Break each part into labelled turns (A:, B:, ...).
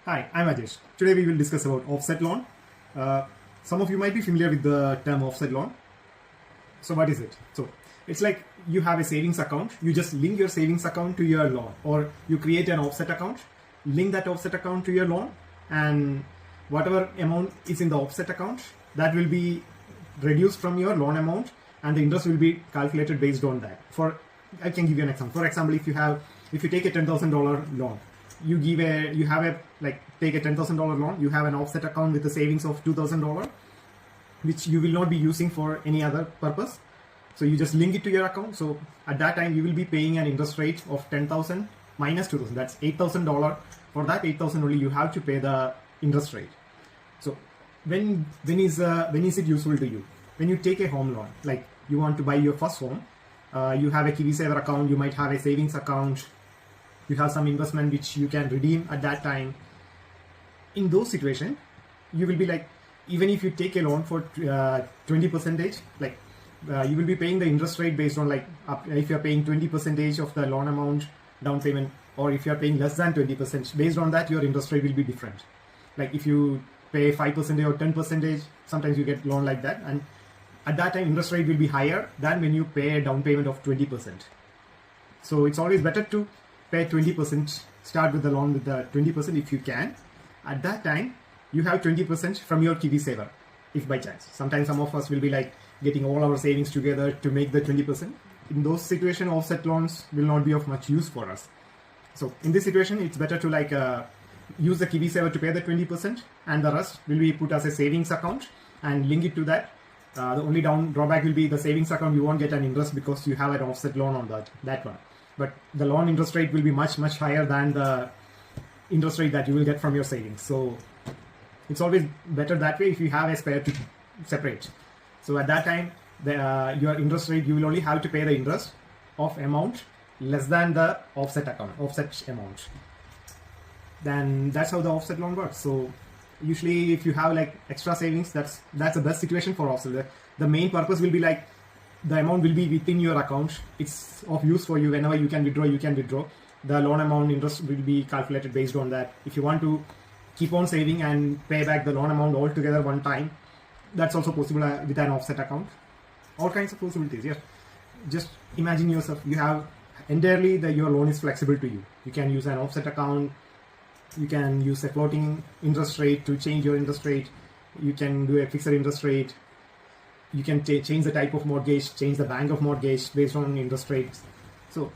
A: Hi, I'm Ajesh. Today we will discuss about offset loan. Some of you might be familiar with the term offset loan. So what is it? So it's like you have a savings account. You just link your savings account to your loan, or you create an offset account, link that offset account to your loan, and whatever amount is in the offset account, that will be reduced from your loan amount, and the interest will be calculated based on that. I can give you an example. For example, if you take a $10,000 loan, take a $10,000 loan, you have an offset account with a savings of $2,000, which you will not be using for any other purpose. So you just link it to your account. So at that time you will be paying an interest rate of 10,000 minus 2,000. That's $8,000. For that 8,000 only you have to pay the interest rate. So when is it useful to you? When you take a home loan, like you want to buy your first home, you have a KiwiSaver account, you might have a savings account, you have some investment which you can redeem at that time. In those situations, you will be like, even if you take a loan for 20%, you will be paying the interest rate based on if you're paying 20% of the loan amount down payment, or if you're paying less than 20%, based on that your interest rate will be different. Like if you pay 5% or 10%, sometimes you get loan like that, and at that time interest rate will be higher than when you pay a down payment of 20%. So it's always better to pay 20%, start with the loan with the 20% if you can. At that time, you have 20% from your KiwiSaver, if by chance. Sometimes some of us will be like getting all our savings together to make the 20%. In those situations, offset loans will not be of much use for us. So in this situation, it's better to use the KiwiSaver to pay the 20%, and the rest will be put as a savings account and link it to that. The only drawback will be the savings account, you won't get an interest because you have an offset loan on that one. But the loan interest rate will be much higher than the interest rate that you will get from your savings. So it's always better that way if you have a spare to separate. So at that time, your interest rate, you will only have to pay the interest of amount less than the offset amount. Then that's how the offset loan works. So usually if you have extra savings, that's the best situation for offset. The main purpose will be the amount will be within your account. It's of use for you. Whenever you can withdraw, you can withdraw. The loan amount interest will be calculated based on that. If you want to keep on saving and pay back the loan amount all together one time, that's also possible with an offset account. All kinds of possibilities. Yeah, just imagine yourself, you have entirely your loan is flexible to you. You can use an offset account, you can use a floating interest rate to change your interest rate, you can do a fixed interest rate, you can change the type of mortgage, change the bank of mortgage based on interest rates. So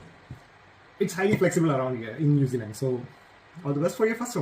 A: it's highly flexible around here in New Zealand. So all the best for your first home.